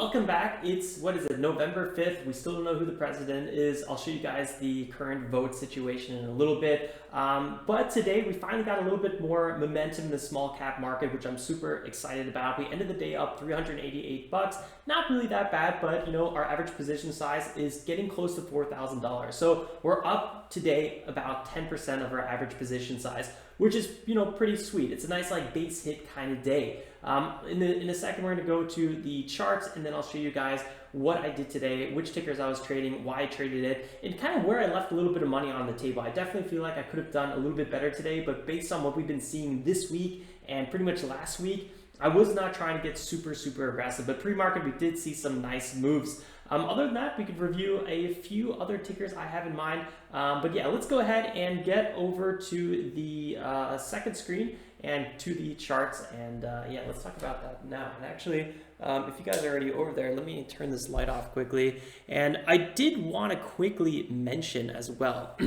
Welcome back. It's, what is it, November 5th. We still don't know who the president is. I'll show you guys the current vote situation in a little bit. But today we finally got a little bit more momentum in the small cap market, which I'm super excited about. We ended the day up 388 bucks. Not really that bad, but you know, our average position size is getting close to $4,000. So we're up today about 10% of our average position size, which is, you know, pretty sweet. It's a nice like base hit kind of day. In a second, we're going to go to the charts, and then I'll show you guys what I did today, which tickers I was trading, why I traded it, and kind of where I left a little bit of money on the table. I definitely feel like I could have done a little bit better today, but based on what we've been seeing this week and pretty much last week, I was not trying to get super aggressive, but pre-market, we did see some nice moves. Other than that, we could review a few other tickers I have in mind. But yeah, let's go ahead and get over to the second screen and to the charts. And yeah, let's talk about that now. And actually, if you guys are already over there, let me turn this light off quickly. And I did want to quickly mention as well.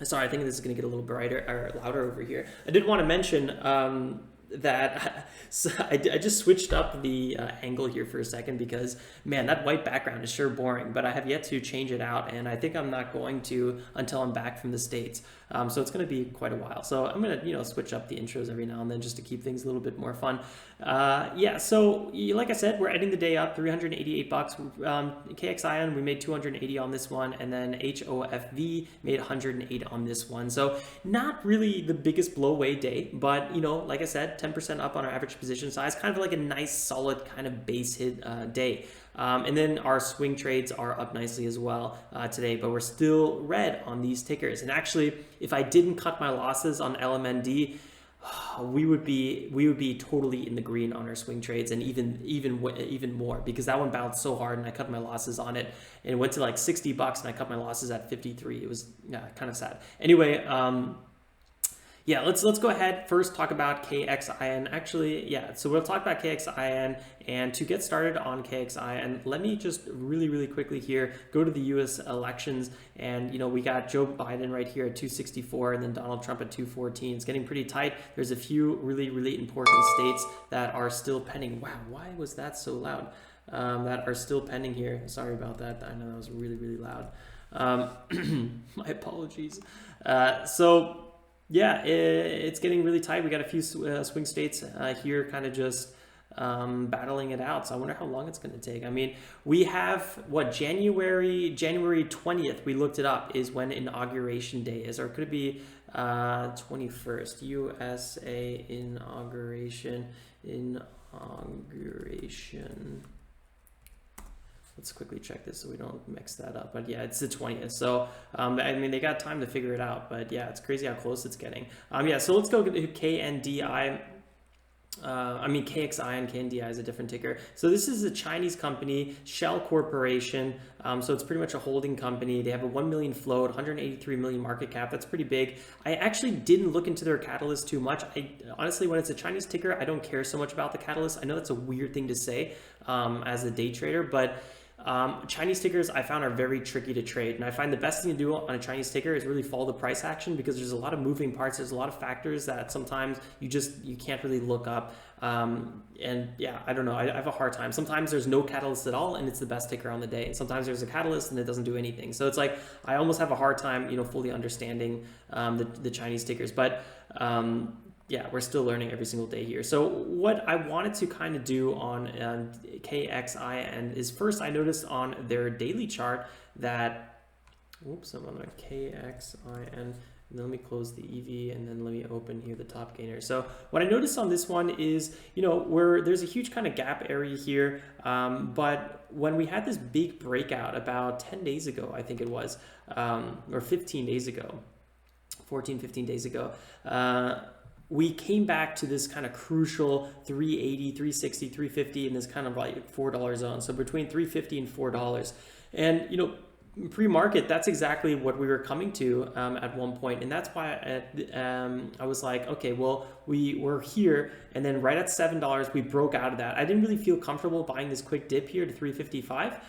Sorry, I think this is going to get a little brighter or louder over here. I did want to mention that so I just switched up the angle here for a second because, man, that white background is sure boring, but I have yet to change it out, and I think I'm not going to until I'm back from the States. So it's going to be quite a while. So I'm going to, you know, switch up the intros every now and then just to keep things a little bit more fun. Yeah, so like I said, we're ending the day up 388 bucks. KXIN, we made 280 on this one, and then HOFV made 108 on this one. So not really the biggest blow away day, but, you know, like I said, 10% up on our average position size, kind of like a nice solid kind of base hit day. And then our swing trades are up nicely as well today, but we're still red on these tickers. And actually, if I didn't cut my losses on LMND, we would be totally in the green on our swing trades, and even more, because that one bounced so hard and I cut my losses on it, and it went to like 60 bucks and I cut my losses at 53. It was kind of sad. Anyway, yeah, let's go ahead first talk about KXIN. Actually, yeah, so we'll talk about KXIN, and to get started on KXIN, let me just really quickly here go to the U.S. elections, and you know, we got Joe Biden right here at 264, and then Donald Trump at 214. It's getting pretty tight. There's a few really important states that are still pending. Wow, why was that so loud? That are still pending here. Sorry about that. I know that was really loud. My apologies. So. Yeah, it's getting really tight. We got a few swing states here kind of just battling it out. So I wonder how long it's going to take. I mean, we have, what, January 20th, we looked it up, is when Inauguration Day is. Or could it be 21st? USA inauguration. Let's quickly check this so we don't mix that up. But yeah, it's the 20th. So, I mean, they got time to figure it out. But yeah, it's crazy how close it's getting. Yeah, so let's go to KNDI. KXIN, KNDI is a different ticker. So this is a Chinese company, Shell Corporation. So it's pretty much a holding company. They have a 1 million float, 183 million market cap. That's pretty big. I actually didn't look into their catalyst too much. Honestly, when it's a Chinese ticker, I don't care so much about the catalyst. I know that's a weird thing to say as a day trader, but Chinese tickers I found are very tricky to trade, and I find the best thing to do on a Chinese ticker is really follow the price action, because there's a lot of moving parts. There's a lot of factors that sometimes you can't really look up. And yeah, I don't know. I have a hard time. Sometimes there's no catalyst at all, and it's the best ticker on the day. And sometimes there's a catalyst and it doesn't do anything. So it's like I almost have a hard time, you know, fully understanding the Chinese tickers. But yeah, we're still learning every single day here. So what I wanted to kind of do on KXIN is, first I noticed on their daily chart that, oops, I'm on a KXIN, and then let me close the EV, and then let me open here the top gainer. So what I noticed on this one is, you know, there's a huge kind of gap area here, but when we had this big breakout about 10 days ago, I think it was, or 15 days ago, 14, 15 days ago, we came back to this kind of crucial 380, 360, 350 in this kind of like $4 zone. So between 350 and $4. And, you know, pre-market, that's exactly what we were coming to at one point. And that's why I was like, okay, well, we were here, and then right at $7, we broke out of that. I didn't really feel comfortable buying this quick dip here to 355,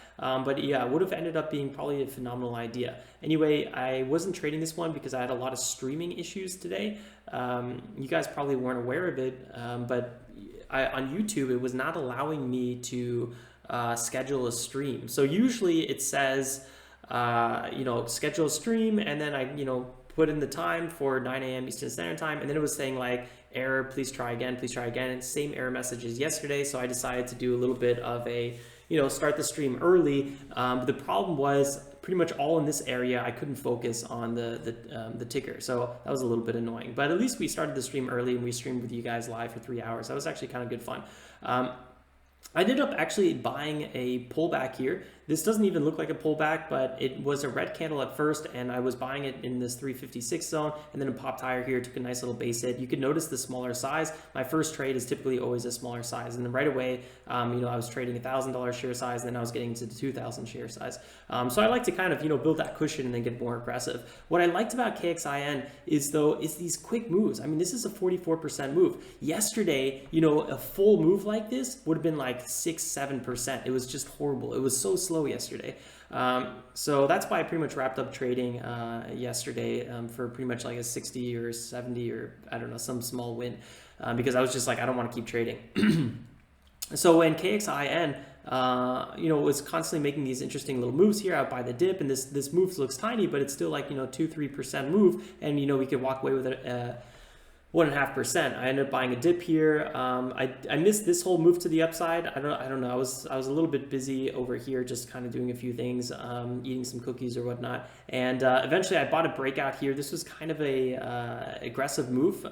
but yeah, it would have ended up being probably a phenomenal idea. Anyway, I wasn't trading this one because I had a lot of streaming issues today. You guys probably weren't aware of it, but on YouTube, it was not allowing me to schedule a stream. So usually it says, schedule a stream, and then I, put in the time for 9 a.m. Eastern Standard Time, and then it was saying like, error, please try again, please try again. And same error message as yesterday, so I decided to do a little bit of a, start the stream early. But the problem was pretty much all in this area, I couldn't focus on the ticker, so that was a little bit annoying. But at least we started the stream early, and we streamed with you guys live for 3 hours. That was actually kind of good fun. I ended up actually buying a pullback here. This doesn't even look like a pullback, but it was a red candle at first, and I was buying it in this 356 zone, and then it popped higher here, took a nice little base hit. You can notice the smaller size. My first trade is typically always a smaller size, and then right away, I was trading $1,000 share size, and then I was getting into the 2,000 share size. So I like to kind of, build that cushion and then get more aggressive. What I liked about KXIN is these quick moves. I mean, this is a 44% move. Yesterday, a full move like this would have been like 6-7%. It was just horrible. It was so slow yesterday. So that's why I pretty much wrapped up trading yesterday for pretty much like a 60 or 70 or I don't know, some small win, because I was just like, I don't want to keep trading. So when KXIN was constantly making these interesting little moves here out by the dip, and this move looks tiny, but it's still like 2-3% move, and we could walk away with it 1.5%. I ended up buying a dip here. I missed this whole move to the upside. I don't know. I was a little bit busy over here, just kind of doing a few things, eating some cookies or whatnot. And eventually I bought a breakout here. This was kind of a aggressive move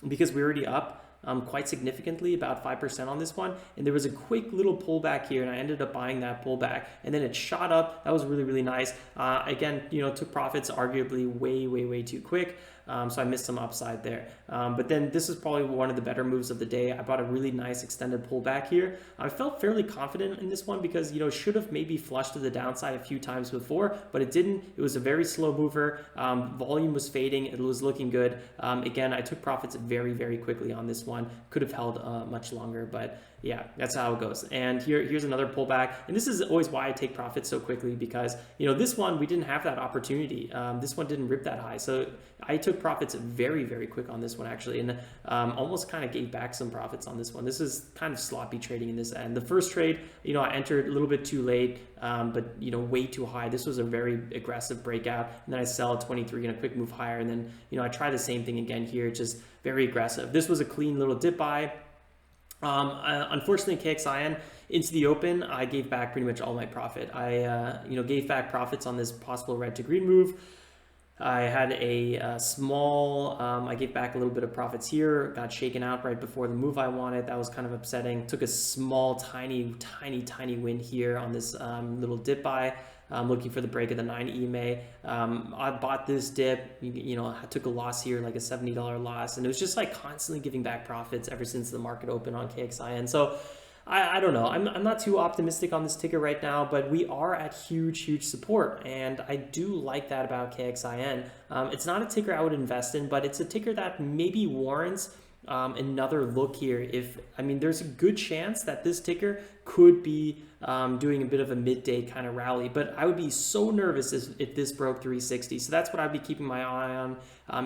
because we're already up quite significantly, about 5% on this one. And there was a quick little pullback here, and I ended up buying that pullback, and then it shot up. That was really, really nice. Again, took profits arguably way too quick. So I missed some upside there. But then this is probably one of the better moves of the day. I bought a really nice extended pullback here. I felt fairly confident in this one because, should have maybe flushed to the downside a few times before, but it didn't. It was a very slow mover. Volume was fading. It was looking good. Again, I took profits very quickly on this one. Could have held much longer, but yeah, that's how it goes. And here's another pullback. And this is always why I take profits so quickly because, this one, we didn't have that opportunity. This one didn't rip that high. So I took profits very quick on this one actually, and almost kind of gave back some profits on this one. This is kind of sloppy trading in this end. The first trade, I entered a little bit too late, but way too high. This was a very aggressive breakout, and then I sell at 23 and a quick move higher, and then I try the same thing again here, just very aggressive. This was a clean little dip buy. Unfortunately, KXIN into the open, I gave back pretty much all my profit. I gave back profits on this possible red to green move. I had a small, I gave back a little bit of profits here, got shaken out right before the move I wanted. That was kind of upsetting. Took a small, tiny win here on this little dip buy. Looking for the break of the 9 EMA. I bought this dip, I took a loss here, like a $70 loss, and it was just like constantly giving back profits ever since the market opened on KXIN. So I don't know. I'm not too optimistic on this ticker right now, but we are at huge support, and I do like that about KXIN. It's not a ticker I would invest in, but it's a ticker that maybe warrants another look here. There's a good chance that this ticker could be doing a bit of a midday kind of rally, but I would be so nervous if this broke 360. So that's what I'd be keeping my eye on.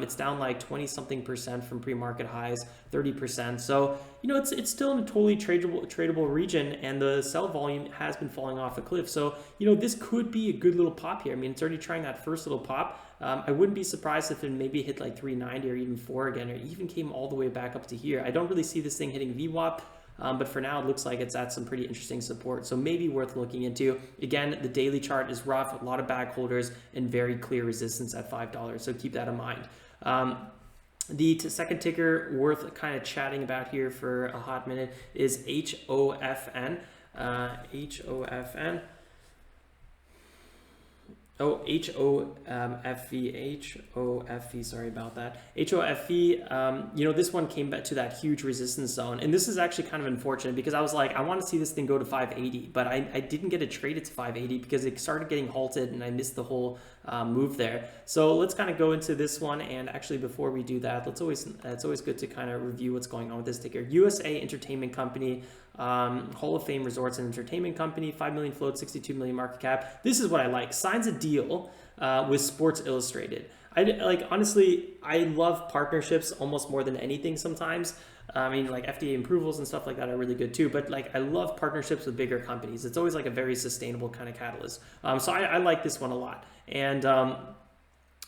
It's down like 20-something% from pre-market highs, 30%. So, it's still in a totally tradable region, and the sell volume has been falling off a cliff. So, this could be a good little pop here. It's already trying that first little pop. I wouldn't be surprised if it maybe hit like 390 or even 4 again, or even came all the way back up to here. I don't really see this thing hitting VWAP. But for now, it looks like it's at some pretty interesting support, so maybe worth looking into. Again, the daily chart is rough, a lot of bag holders, and very clear resistance at $5, so keep that in mind. The second ticker worth kind of chatting about here for a hot minute is HOFN. HOFN. Oh, HOFV, sorry about that. HOFV, this one came back to that huge resistance zone. And this is actually kind of unfortunate because I was like, I want to see this thing go to 580, but I didn't get it traded to 580 because it started getting halted and I missed the whole move there. So let's kind of go into this one. And actually, before we do that, it's always good to kind of review what's going on with this ticker. USA Entertainment Company, Hall of Fame Resorts and Entertainment Company, 5 million float, 62 million market cap. This is what I like. Signs a deal with Sports Illustrated. Honestly, I love partnerships almost more than anything sometimes. I mean, like FDA approvals and stuff like that are really good too. But like, I love partnerships with bigger companies. It's always like a very sustainable kind of catalyst. So I like this one a lot. And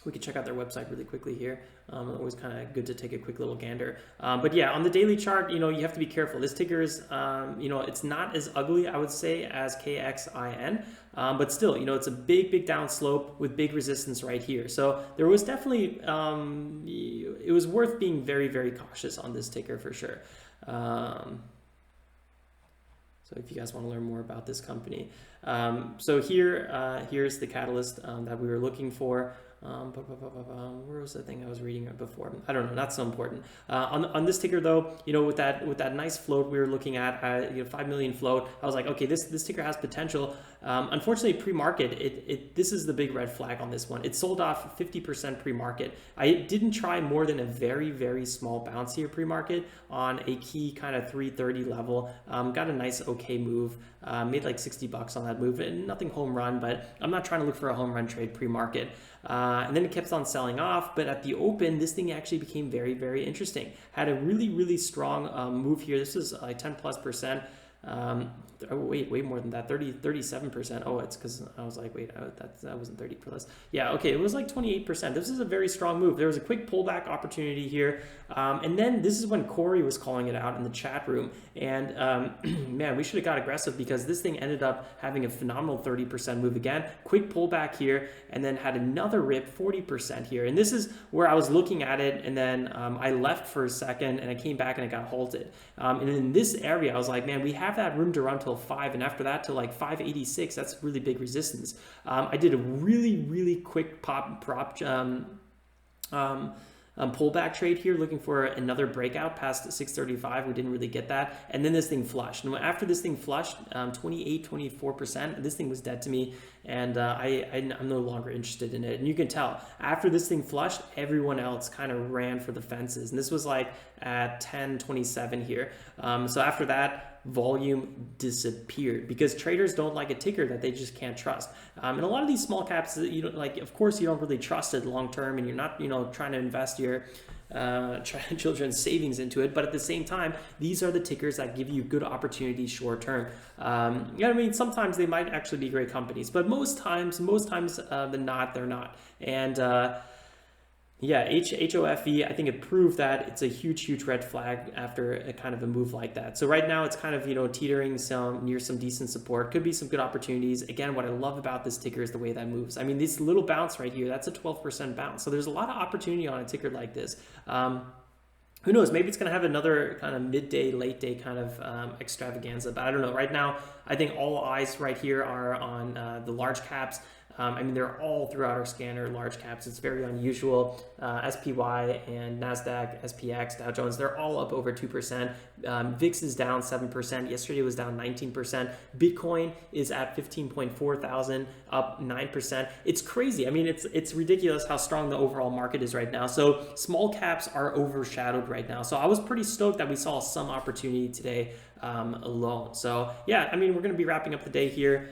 we can check out their website really quickly here. Always kind of good to take a quick little gander. But yeah, on the daily chart, you have to be careful. This ticker is, it's not as ugly, I would say, as KXIN. But still, it's a big down slope with big resistance right here. So there was definitely, it was worth being very cautious on this ticker for sure. So if you guys want to learn more about this company. So here's the catalyst that we were looking for. Where was the thing I was reading before? I don't know, not so important. On this ticker though, with that nice float we were looking at, 5 million float, I was like, okay, this ticker has potential. Unfortunately, pre-market, this is the big red flag on this one. It sold off 50% pre-market. I didn't try more than a very small bounce here pre-market on a key kind of 330 level. Got a nice okay move. Made like $60 on that move, and nothing home run, but I'm not trying to look for a home run trade pre-market. And then it kept on selling off, but at the open, this thing actually became very interesting. Had a really strong move here. This is like 10+%. Way more than that, 37%. Oh, it's because I was like, wait, that wasn't 30 plus. Yeah, okay, it was like 28%. This is a very strong move. There was a quick pullback opportunity here, and then this is when Corey was calling it out in the chat room, and man, we should have got aggressive because this thing ended up having a phenomenal 30% move again. Quick pullback here, and then had another rip 40% here, and this is where I was looking at it, and then I left for a second, and I came back and it got halted. And in this area, I was like, man, we have that room to run till 5, and after that to like 586. That's really big resistance. I did a really quick pullback trade here, looking for another breakout past 635. We didn't really get that, and then this thing flushed. And after this thing flushed, 24%, this thing was dead to me, and I'm no longer interested in it. And you can tell after this thing flushed, everyone else kind of ran for the fences, and this was like at 10:27 here. So after that, volume disappeared because traders don't like a ticker that they just can't trust. And a lot of these small caps, of course you don't really trust it long term, and you're not trying to invest your children's savings into it, but at the same time, these are the tickers that give you good opportunities short term. Sometimes they might actually be great companies, but most times than not, they're not. And yeah, HOFV, I think it proved that it's a huge red flag after a kind of a move like that. So right now it's kind of, teetering near some decent support. Could be some good opportunities. Again, what I love about this ticker is the way that moves. I mean, this little bounce right here, that's a 12% bounce. So there's a lot of opportunity on a ticker like this. Who knows? Maybe it's going to have another kind of midday, late day kind of extravaganza, but I don't know. Right now, I think all eyes right here are on the large caps. They're all throughout our scanner, large caps. It's very unusual. SPY and NASDAQ, SPX, Dow Jones, they're all up over 2%. VIX is down 7%. Yesterday was down 19%. Bitcoin is at 15.4 thousand, up 9%. It's crazy. I mean, it's ridiculous how strong the overall market is right now. So small caps are overshadowed right now. So I was pretty stoked that we saw some opportunity today alone. So yeah, we're going to be wrapping up the day here.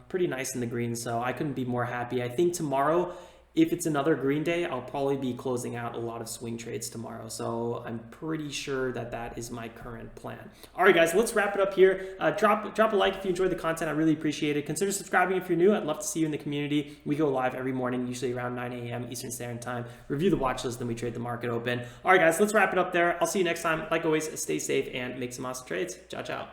Pretty nice in the green, so I couldn't be more happy. I think tomorrow, if it's another green day, I'll probably be closing out a lot of swing trades tomorrow. So I'm pretty sure that is my current plan. All right, guys, let's wrap it up here. Drop a like if you enjoyed the content. I really appreciate it. Consider subscribing if you're new. I'd love to see you in the community. We go live every morning, usually around 9 a.m. Eastern Standard Time. Review the watch list, then we trade the market open. All right, guys, let's wrap it up there. I'll see you next time. Like always, stay safe and make some awesome trades. Ciao.